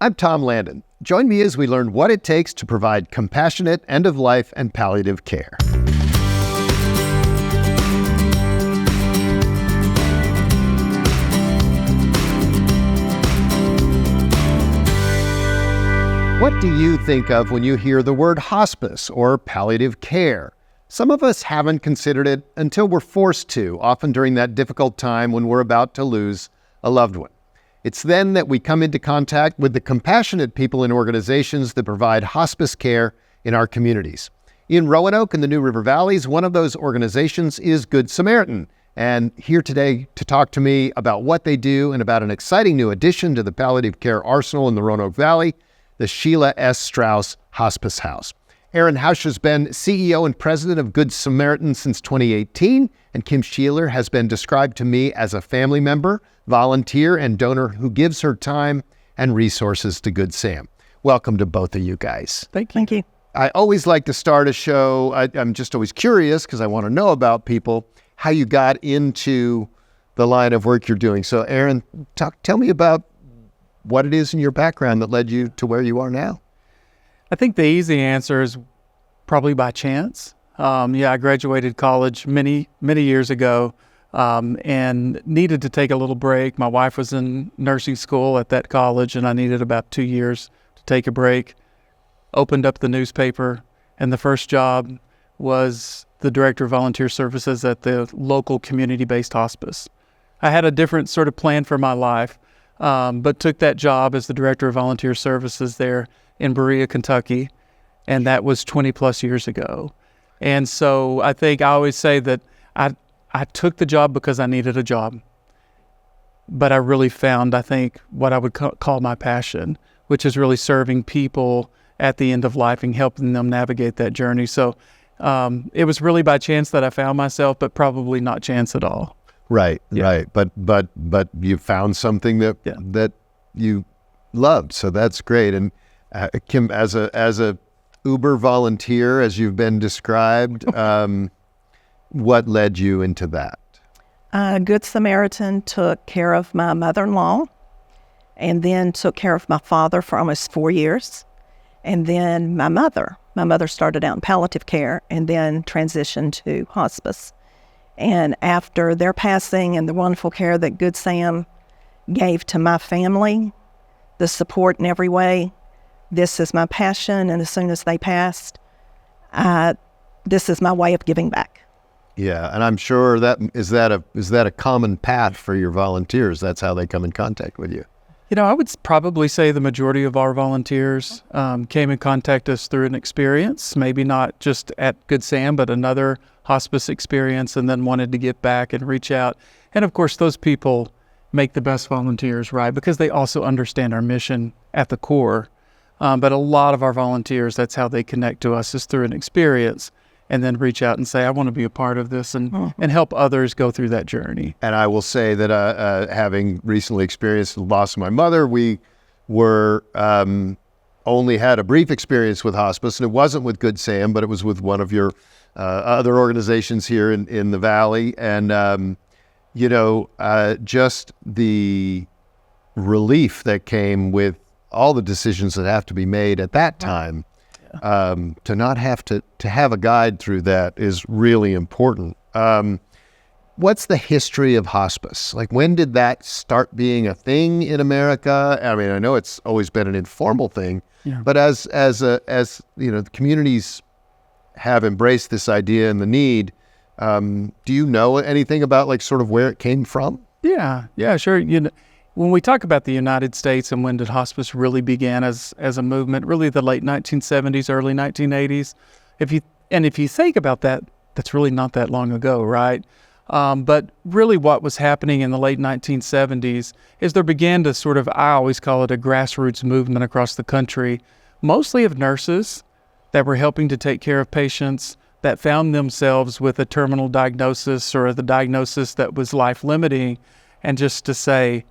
I'm Tom Landon. Join me as we learn what it takes to provide compassionate end-of-life and palliative care. What do you think of when you hear the word hospice or palliative care? Some of us haven't considered it until we're forced to, often during that difficult time when we're about to lose a loved one. It's then that we come into contact with the compassionate people and organizations that provide hospice care in our communities. In Roanoke and the New River Valleys, one of those organizations is Good Samaritan. And here today to talk to me about what they do and about an exciting new addition to the palliative care arsenal in the Roanoke Valley, the Sheila S. Strauss Hospice House. Aaron Hausch has been CEO and president of Good Samaritan since 2018, and Kim Sheila has been described to me as a family member, volunteer, and donor who gives her time and resources to Good Sam. Welcome to both of you guys. Thank you. I always like to start a show. I'm just always curious because I want to know about people, how you got into the line of work you're doing. So Aaron, tell me about what it is in your background that led you to where you are now. I think the easy answer is probably by chance. I graduated college many years ago and needed to take a little break. My wife was in nursing school at that college, and I needed about 2 years to take a break. Opened up the newspaper, and the first job was the director of volunteer services at the local community-based hospice. I had a different sort of plan for my life, but took that job as the director of volunteer services there in Berea, Kentucky, and that was 20 plus years ago. And so I think I always say that I took the job because I needed a job, but I really found, I think, what I would call my passion, which is really serving people at the end of life and helping them navigate that journey. So it was really by chance that I found myself, but probably not chance at all. Right. But you found something that you loved, so that's great. And Kim, as a Uber volunteer, as you've been described, what led you into that? Good Samaritan took care of my mother-in-law, and then took care of my father for almost 4 years, and then my mother. My mother started out in palliative care and then transitioned to hospice. And after their passing and the wonderful care that Good Sam gave to my family, the support in every way, this is my passion. And as soon as they passed, this is my way of giving back. Yeah, and I'm sure is that a common path for your volunteers? That's how they come in contact with you. I would probably say the majority of our volunteers came in contact us through an experience, maybe not just at Good Sam, but another hospice experience, and then wanted to get back and reach out. And of course, those people make the best volunteers, right? Because they also understand our mission at the core. But a lot of our volunteers, that's how they connect to us, is through an experience, and then reach out and say, I want to be a part of this and help others go through that journey. And I will say that having recently experienced the loss of my mother, we were only had a brief experience with hospice, and it wasn't with Good Sam, but it was with one of your other organizations here in the Valley. And, just the relief that came with all the decisions that have to be made at that time, to not have to have a guide through that is really important. What's the history of hospice? Like, when did that start being a thing in America? I mean, I know it's always been an informal thing, but as the communities have embraced this idea and the need, do you know anything about like sort of where it came from? Yeah, sure. When we talk about the United States and when did hospice really begin as a movement, really the late 1970s, early 1980s. If you think about that, that's really not that long ago, right? But really what was happening in the late 1970s is there began to sort of, I always call it a grassroots movement across the country, mostly of nurses that were helping to take care of patients that found themselves with a terminal diagnosis or the diagnosis that was life-limiting, and just to say,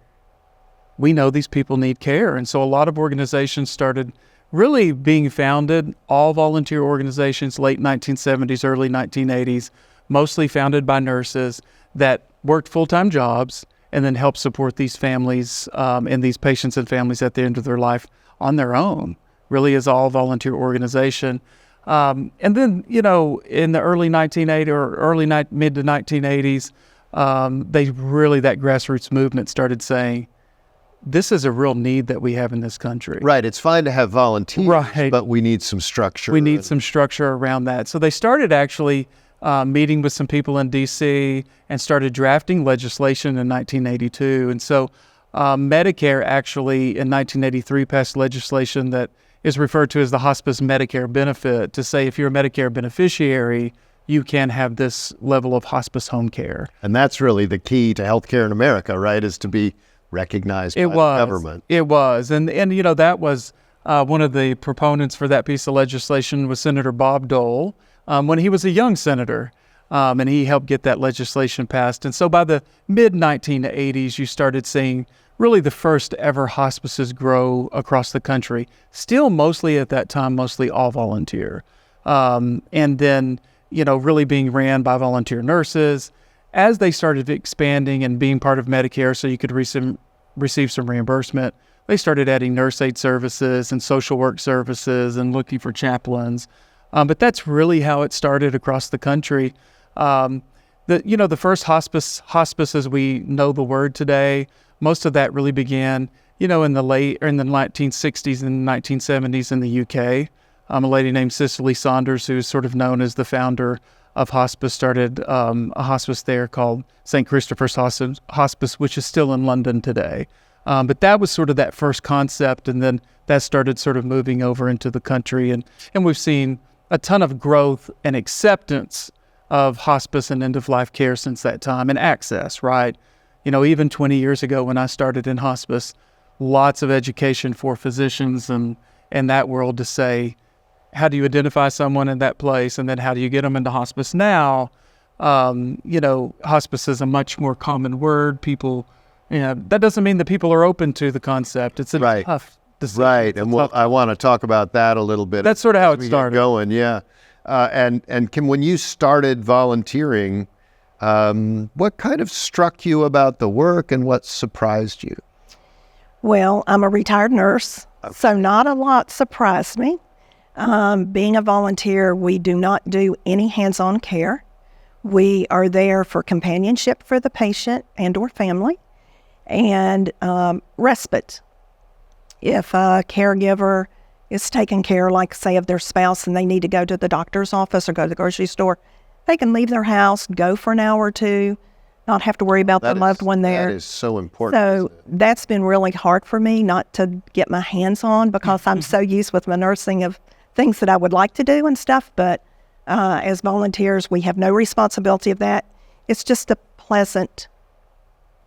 we know these people need care. And so a lot of organizations started really being founded, all volunteer organizations, late 1970s, early 1980s, mostly founded by nurses that worked full-time jobs and then help support these families and these patients and families at the end of their life on their own. Really is all volunteer organization. And then, in the early 1980s or mid to 1980s, that grassroots movement started saying, this is a real need that we have in this country. Right. It's fine to have volunteers, Right. but we need some structure. We need some structure around that. So they started actually meeting with some people in D.C. and started drafting legislation in 1982. And so Medicare actually in 1983 passed legislation that is referred to as the hospice Medicare benefit, to say if you're a Medicare beneficiary, you can have this level of hospice home care. And that's really the key to healthcare in America, right, is to be recognized by the government. It was. And that was one of the proponents for that piece of legislation was Senator Bob Dole when he was a young senator, and he helped get that legislation passed. And so by the mid-1980s, you started seeing really the first ever hospices grow across the country, still mostly at that time, mostly all volunteer. And then, really being ran by volunteer nurses. As they started expanding and being part of Medicare so you could receive some reimbursement, they started adding nurse aid services and social work services and looking for chaplains. But that's really how it started across the country. The first hospice as we know the word today, most of that really began, in the 1960s and 1970s in the UK. A lady named Cicely Saunders, who's sort of known as the founder of hospice, started a hospice there called St. Christopher's Hospice, which is still in London today. But that was sort of that first concept, and then that started sort of moving over into the country. And we've seen a ton of growth and acceptance of hospice and end-of-life care since that time, and access, right? Even 20 years ago when I started in hospice, lots of education for physicians and that world to say, how do you identify someone in that place, and then how do you get them into hospice now? Hospice is a much more common word. People, that doesn't mean that people are open to the concept. It's a tough decision. Right, and I want to talk about that a little bit. That's sort of how it started. Going, yeah. And Kim, when you started volunteering, what kind of struck you about the work, and what surprised you? Well, I'm a retired nurse, so not a lot surprised me. Being a volunteer, we do not do any hands-on care. We are there for companionship for the patient and or family, and respite. If a caregiver is taking care, like say of their spouse, and they need to go to the doctor's office or go to the grocery store, they can leave their house, go for an hour or two, not have to worry about their loved one there. That is so important. So that's been really hard for me not to get my hands on, because I'm so used with my nursing of things that I would like to do and stuff. But as volunteers, we have no responsibility of that. It's just a pleasant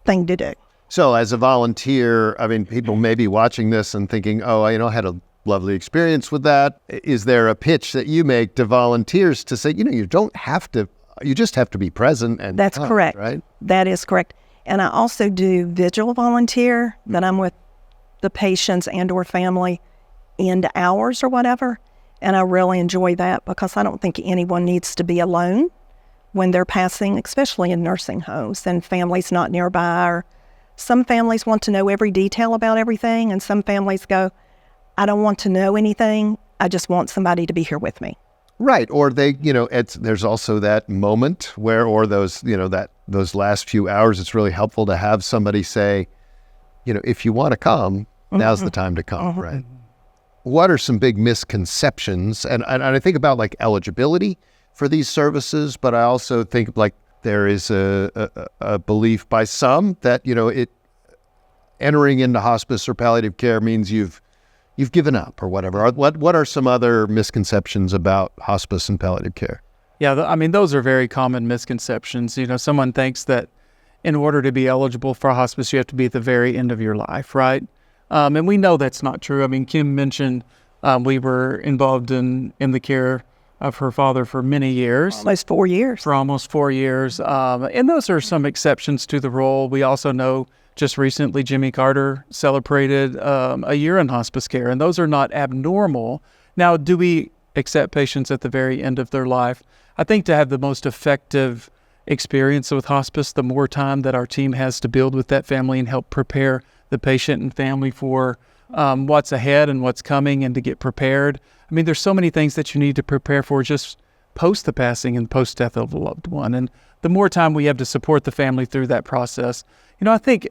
thing to do. So as a volunteer, people may be watching this and thinking, oh, I had a lovely experience with that. Is there a pitch that you make to volunteers to say, you don't have to, you just have to be present? And that's correct. Right? That is correct. And I also do vigil volunteer, that I'm with the patients and or family into hours or whatever. And I really enjoy that, because I don't think anyone needs to be alone when they're passing, especially in nursing homes and families not nearby. Or some families want to know every detail about everything, and some families go, I don't want to know anything. I just want somebody to be here with me. Right. Or they, there's also that moment where, or those, those last few hours, it's really helpful to have somebody say, if you want to come, now's the time to come, right? What are some big misconceptions? And I think about like eligibility for these services, but I also think like there is a belief by some that, entering into hospice or palliative care means you've given up or whatever. What are some other misconceptions about hospice and palliative care? Yeah, those are very common misconceptions. Someone thinks that in order to be eligible for hospice, you have to be at the very end of your life, right? And we know that's not true. Kim mentioned we were involved in the care of her father for many years. Almost 4 years. For almost 4 years. And those are some exceptions to the rule. We also know just recently Jimmy Carter celebrated a year in hospice care, and those are not abnormal. Now, do we accept patients at the very end of their life? I think to have the most effective experience with hospice, the more time that our team has to build with that family and help prepare the patient and family for what's ahead and what's coming, and to get prepared. I mean, there's so many things that you need to prepare for just post the passing and post death of a loved one. And the more time we have to support the family through that process, I think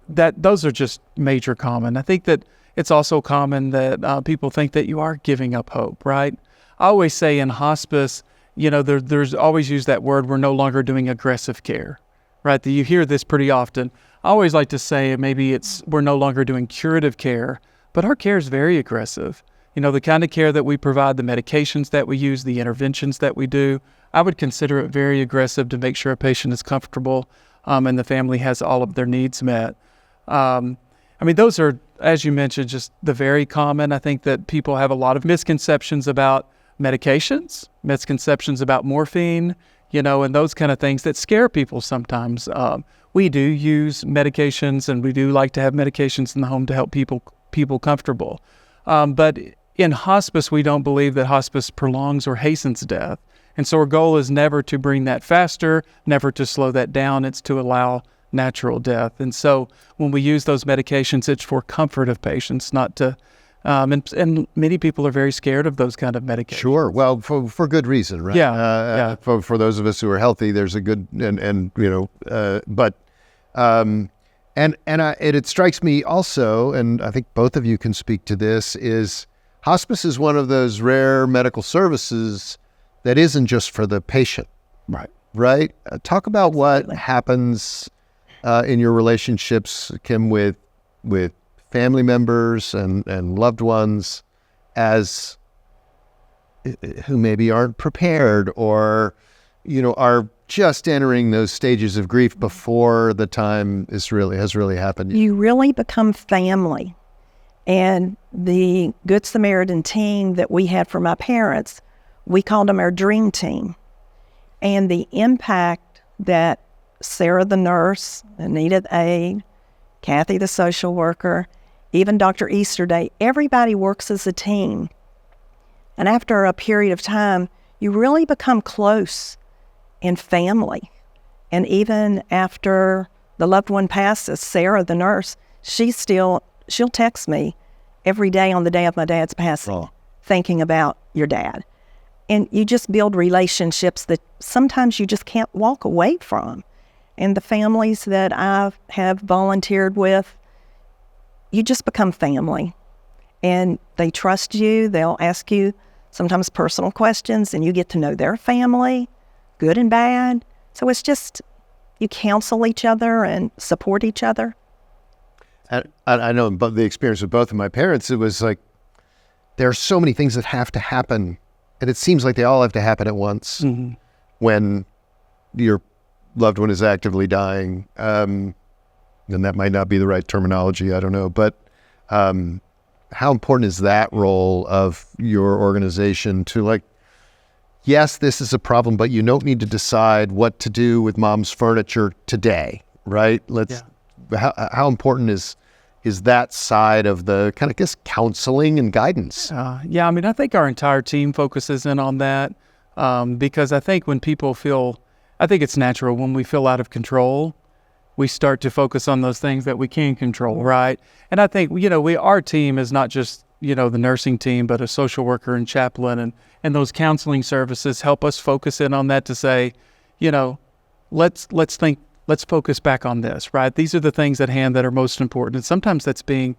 that those are just major common. I think that it's also common that people think that you are giving up hope, right? I always say in hospice, there's always use that word, we're no longer doing aggressive care, right? You hear this pretty often. I always like to say maybe we're no longer doing curative care, but our care is very aggressive. The kind of care that we provide, the medications that we use, the interventions that we do, I would consider it very aggressive to make sure a patient is comfortable and the family has all of their needs met. Those are, as you mentioned, just the very common. I think that people have a lot of misconceptions about medications, misconceptions about morphine, and those kind of things that scare people sometimes. We do use medications, and we do like to have medications in the home to help people comfortable. But in hospice, we don't believe that hospice prolongs or hastens death. And so our goal is never to bring that faster, never to slow that down. It's to allow natural death. And so when we use those medications, it's for comfort of patients, not to, and many people are very scared of those kind of medications. Sure. Well, for good reason, right? Yeah. For those of us who are healthy, there's a good, it strikes me also, and I think both of you can speak to this, is hospice is one of those rare medical services that isn't just for the patient. Right? Talk about what happens in your relationships, Kim, with family members and loved ones as who maybe aren't prepared or, are just entering those stages of grief before the time has really happened. You really become family. And the Good Samaritan team that we had for my parents, we called them our dream team. And the impact that Sarah the nurse, Anita the aide, Kathy the social worker, even Dr. Easterday, everybody works as a team. And after a period of time, you really become close in family. And even after the loved one passes, Sarah the nurse, she'll text me every day on the day of my dad's passing, thinking about your dad. And you just build relationships that sometimes you just can't walk away from. And the families that I have volunteered with, you just become family. And they trust you. They'll ask you sometimes personal questions, and you get to know their family, good and bad. So it's just, you counsel each other and support each other. I know, but the experience with both of my parents, it was like, there are so many things that have to happen, and it seems like they all have to happen at once when your loved one is actively dying. And that might not be the right terminology, I don't know. But how important is that role of your organization to yes, this is a problem, but you don't need to decide what to do with mom's furniture today, right? How important is that side of the kind of counseling and guidance? I think our entire team focuses in on that because I think when people I think it's natural when we feel out of control, we start to focus on those things that we can control, right? And I think, our team is not just, the nursing team, but a social worker and chaplain and those counseling services help us focus in on that to say, let's focus back on this, right? These are the things at hand that are most important. And sometimes that's being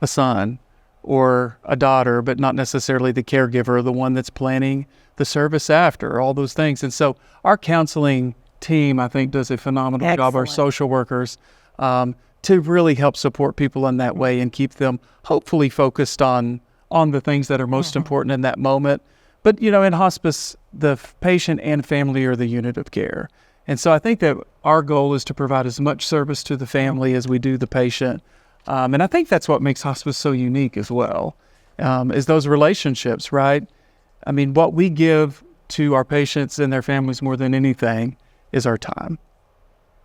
a son or a daughter, but not necessarily the caregiver or the one that's planning the service after, all those things. And so our counseling team, I think, does a phenomenal job, our social workers, to really help support people in that way and keep them hopefully focused on the things that are most important in that moment. But, in hospice, the patient and family are the unit of care. And so I think that our goal is to provide as much service to the family as we do the patient. And I think that's what makes hospice so unique as well, is those relationships, right? I mean, what we give to our patients and their families more than anything is our time.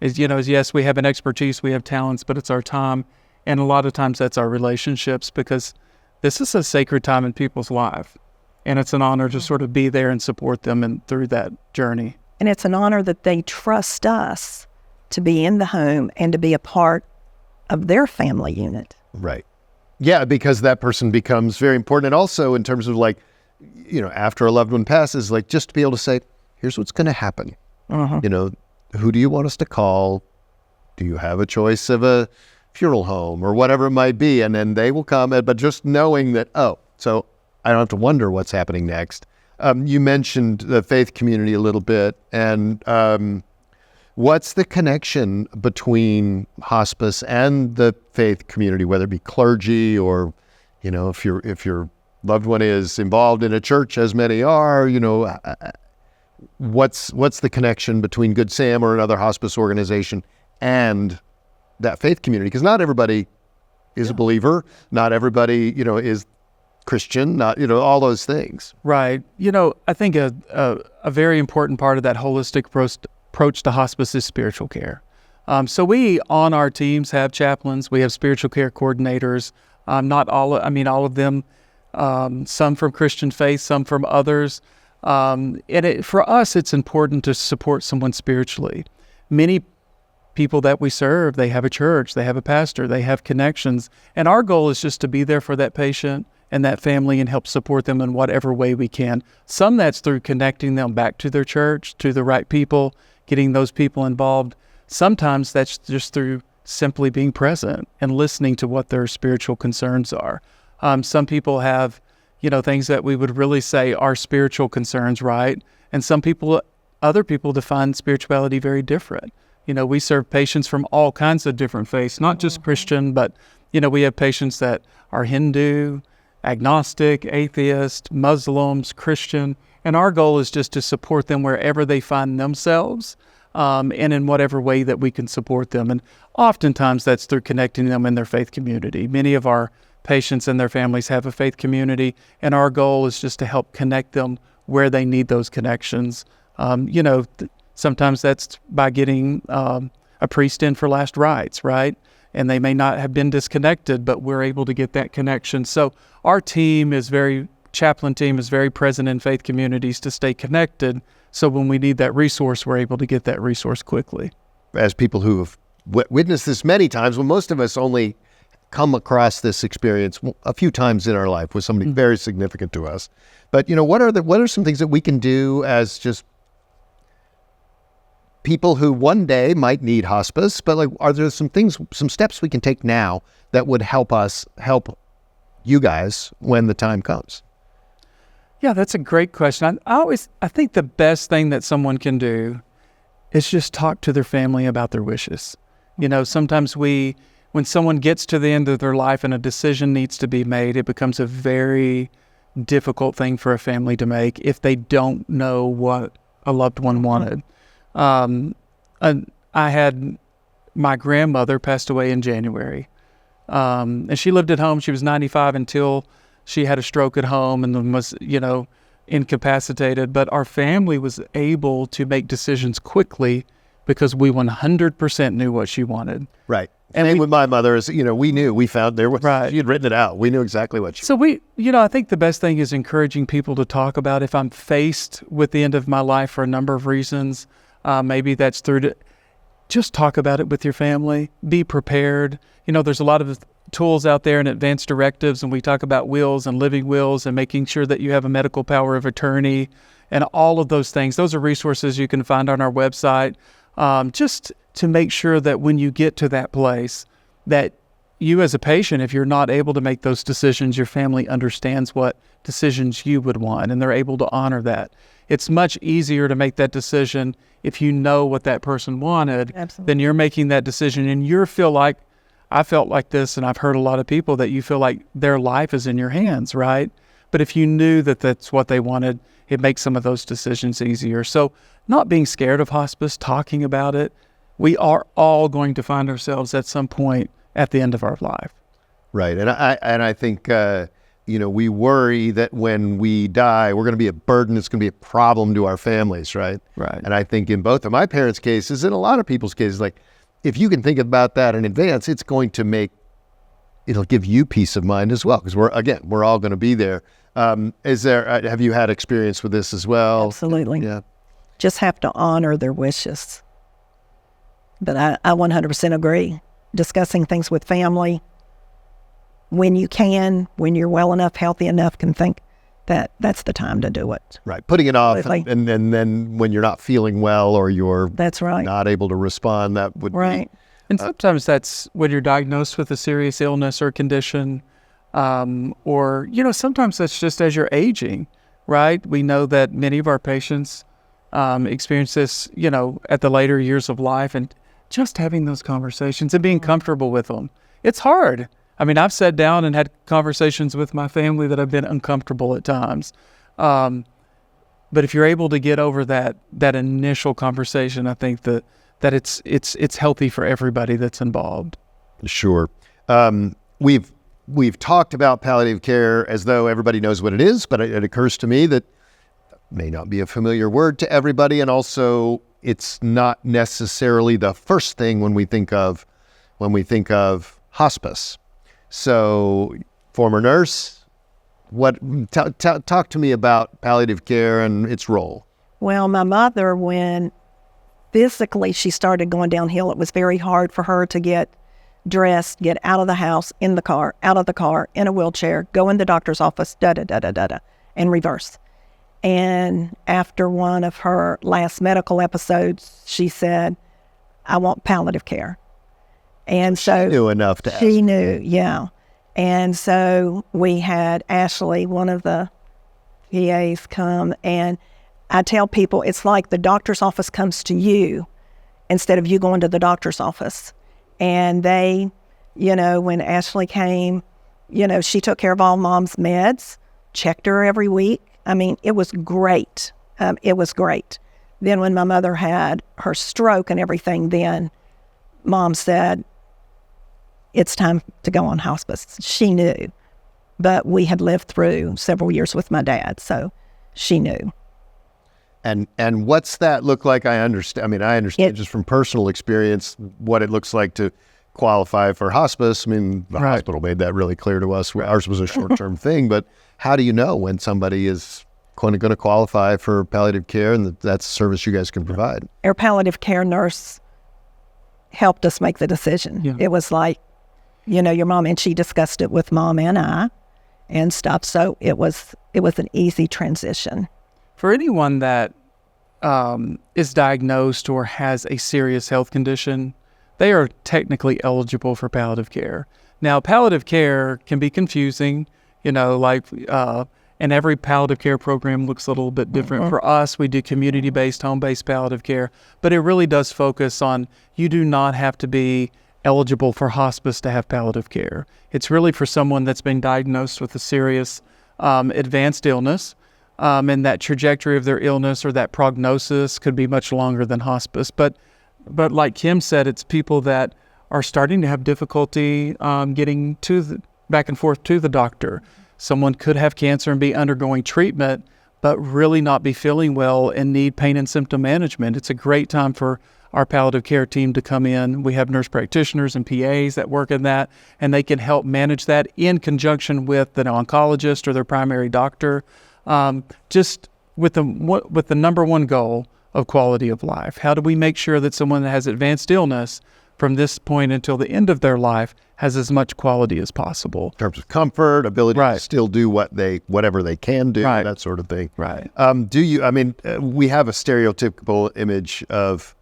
Yes, we have an expertise, we have talents, but it's our time. And a lot of times that's our relationships, because this is a sacred time in people's life. And it's an honor to sort of be there and support them and through that journey. And it's an honor that they trust us to be in the home and to be a part of their family unit. Right. Yeah, because that person becomes very important. And also in terms of like, after a loved one passes, like just to be able to say, here's what's going to happen. Who do you want us to call? Do you have a choice of a funeral home or whatever it might be? And then they will come. But just knowing that, so I don't have to wonder what's happening next. You mentioned the faith community a little bit. And what's the connection between hospice and the faith community, whether it be clergy or, if your loved one is involved in a church, as many are, what's the connection between Good Sam or another hospice organization and that faith community? Because not everybody is a believer. Not everybody, is Christian, not, all those things. Right. I think a very important part of that holistic approach to hospice is spiritual care. So we, on our teams, have chaplains. We have spiritual care coordinators. Not all, all of them, some from Christian faith, some from others. For us, it's important to support someone spiritually. Many people that we serve, they have a church, they have a pastor, they have connections. And our goal is just to be there for that patient and that family and help support them in whatever way we can. Some that's through connecting them back to their church, to the right people, getting those people involved. Sometimes that's just through simply being present and listening to what their spiritual concerns are. Some people have, things that we would really say are spiritual concerns, right? And other people define spirituality very different. We serve patients from all kinds of different faiths, not just Christian, but, we have patients that are Hindu, agnostic, atheist, Muslims, Christian, and our goal is just to support them wherever they find themselves, and in whatever way that we can support them. And oftentimes that's through connecting them in their faith community. Many of our patients and their families have a faith community, and our goal is just to help connect them where they need those connections. Sometimes that's by getting a priest in for last rites, right? And they may not have been disconnected, but we're able to get that connection. So our chaplain team is very present in faith communities to stay connected. So when we need that resource, we're able to get that resource quickly. As people who have witnessed this many times, well, most of us only come across this experience a few times in our life with somebody very significant to us. But, what are some things that we can do as just people who one day might need hospice, but are there some steps we can take now that would help you guys when the time comes? Yeah, that's a great question. I think the best thing that someone can do is just talk to their family about their wishes. Sometimes when someone gets to the end of their life and a decision needs to be made, it becomes a very difficult thing for a family to make if they don't know what a loved one wanted. I had my grandmother passed away in January, and she lived at home. She was 95 until she had a stroke at home and then was, incapacitated. But our family was able to make decisions quickly because we 100% knew what she wanted. Right. And with my mother is, we knew, we found there was, right. She had written it out. We knew exactly what she So I think the best thing is encouraging people to talk about if I'm faced with the end of my life for a number of reasons. Maybe that's just talk about it with your family. Be prepared. There's a lot of tools out there and advanced directives, and we talk about wills and living wills and making sure that you have a medical power of attorney and all of those things. Those are resources you can find on our website. Just to make sure that when you get to that place, that you as a patient, if you're not able to make those decisions, your family understands what decisions you would want, and they're able to honor that. It's much easier to make that decision if you know what that person wanted. Absolutely. Then you're making that decision, and I felt like this, and I've heard a lot of people that you feel like their life is in your hands, right? But if you knew that that's what they wanted, it makes some of those decisions easier. So not being scared of hospice, talking about it. We are all going to find ourselves at some point at the end of our life. Right. And I think, we worry that when we die, we're going to be a burden. It's going to be a problem to our families, right? Right. And I think in both of my parents' cases, and a lot of people's cases, if you can think about that in advance, it'll give you peace of mind as well. Because we're all going to be there. Have you had experience with this as well? Absolutely. Yeah. just have to honor their wishes. But I 100% agree. Discussing things with family when you can, when you're well enough, healthy enough, can think that that's the time to do it. Right. Putting it off, Absolutely. and then when you're not feeling well or you're That's right. not able to respond, that would Right. And sometimes that's when you're diagnosed with a serious illness or condition, or, sometimes that's just as you're aging, right? We know that many of our patients experience this, at the later years of life, and just having those conversations and being comfortable with them. It's hard. I mean, I've sat down and had conversations with my family that have been uncomfortable at times. But if you're able to get over that initial conversation, I think that it's healthy for everybody that's involved. Sure. We've talked about palliative care as though everybody knows what it is, but it occurs to me that may not be a familiar word to everybody, and also it's not necessarily the first thing when we think of hospice. So, former nurse, talk to me about palliative care and its role. Well, my mother, when physically she started going downhill, it was very hard for her to get dressed, get out of the house, in the car, out of the car, in a wheelchair, go in the doctor's office, and reverse. And after one of her last medical episodes, she said, I want palliative care. And so She knew enough to ask. She knew, yeah. And so we had Ashley, one of the PAs, come, and I tell people it's like the doctor's office comes to you instead of you going to the doctor's office. And they, when Ashley came, she took care of all Mom's meds, checked her every week. I mean, it was great. It was great. Then when my mother had her stroke and everything, then Mom said, it's time to go on hospice. She knew, but we had lived through several years with my dad, so she knew. And what's that look like? I understand just from personal experience what it looks like to qualify for hospice. I mean, the hospital made that really clear to us. Ours was a short-term thing, but how do you know when somebody is going to qualify for palliative care and that's a service you guys can provide? Our palliative care nurse helped us make the decision. Yeah. It was like, your mom, and she discussed it with Mom and I and stuff. So it was an easy transition. For anyone that is diagnosed or has a serious health condition, they are technically eligible for palliative care. Now, palliative care can be confusing, and every palliative care program looks a little bit different. Mm-hmm. For us, we do community-based, home-based palliative care, but it really does focus on you do not have to be eligible for hospice to have palliative care. It's really for someone that's been diagnosed with a serious advanced illness, and that trajectory of their illness or that prognosis could be much longer than hospice. But like Kim said, it's people that are starting to have difficulty getting back and forth to the doctor. Someone could have cancer and be undergoing treatment, but really not be feeling well and need pain and symptom management. It's a great time for our palliative care team to come in. We have nurse practitioners and PAs that work in that, and they can help manage that in conjunction with an oncologist or their primary doctor, just with the number one goal of quality of life. How do we make sure that someone that has advanced illness from this point until the end of their life has as much quality as possible? In terms of comfort, ability to still do whatever they can do, that sort of thing. Right. We have a stereotypical image of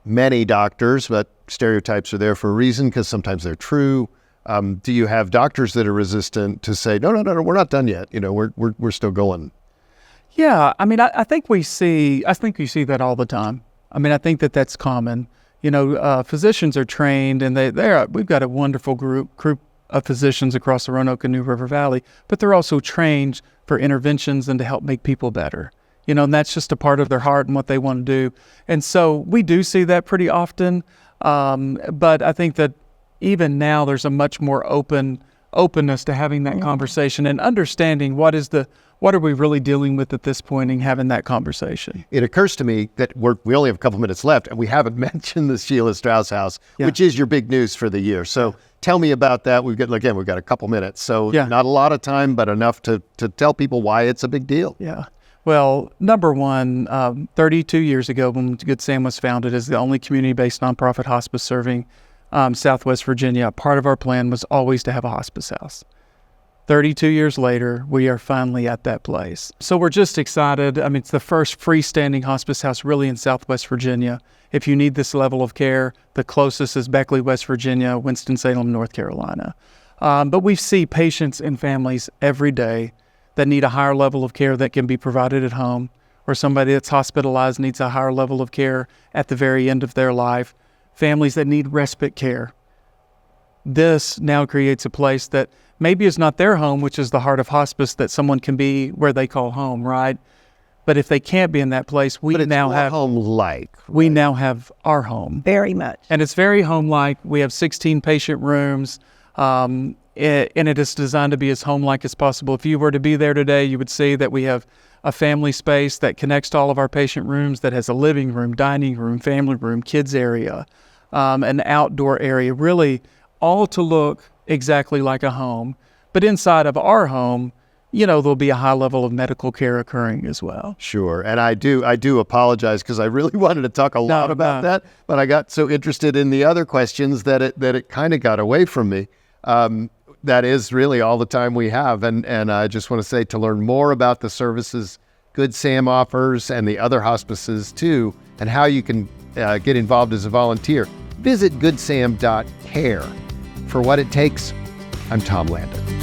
many doctors, but stereotypes are there for a reason because sometimes they're true. Do you have doctors that are resistant to say, no, we're not done yet. We're still going? Yeah, I think you see that all the time. I think that's common. Physicians are trained, and we've got a wonderful group of physicians across the Roanoke and New River Valley, but they're also trained for interventions and to help make people better. And that's just a part of their heart and what they want to do. And so we do see that pretty often. But I think that even now there's a much more openness to having that conversation and understanding what are we really dealing with at this point and having that conversation. It occurs to me that we only have a couple minutes left and we haven't mentioned the Sheila Strauss House, which is your big news for the year. So tell me about that. We've got a couple minutes. So not a lot of time, but enough to tell people why it's a big deal. Yeah. Well, number one, 32 years ago when Good Sam was founded as the only community-based nonprofit hospice serving Southwest Virginia, part of our plan was always to have a hospice house. 32 years later, we are finally at that place. So we're just excited. I mean, it's the first freestanding hospice house really in Southwest Virginia. If you need this level of care, the closest is Beckley, West Virginia, Winston-Salem, North Carolina. But we see patients and families every day that need a higher level of care that can be provided at home, or somebody that's hospitalized needs a higher level of care at the very end of their life, families that need respite care. This now creates a place that maybe is not their home, which is the heart of hospice, that someone can be where they call home, right? But if they can't be in that place, we now have home-like. We now have our home. Very much. And it's very home-like. We have 16 patient rooms, and it is designed to be as home-like as possible. If you were to be there today, you would see that we have a family space that connects to all of our patient rooms, that has a living room, dining room, family room, kids area, an outdoor area, really all to look exactly like a home. But inside of our home, there'll be a high level of medical care occurring as well. Sure. And I do apologize because I really wanted to talk a lot about that, but I got so interested in the other questions that it kind of got away from me. That is really all the time we have. And I just want to say, to learn more about the services Good Sam offers and the other hospices too, and how you can get involved as a volunteer, visit goodsam.care. For What It Takes, I'm Tom Landon.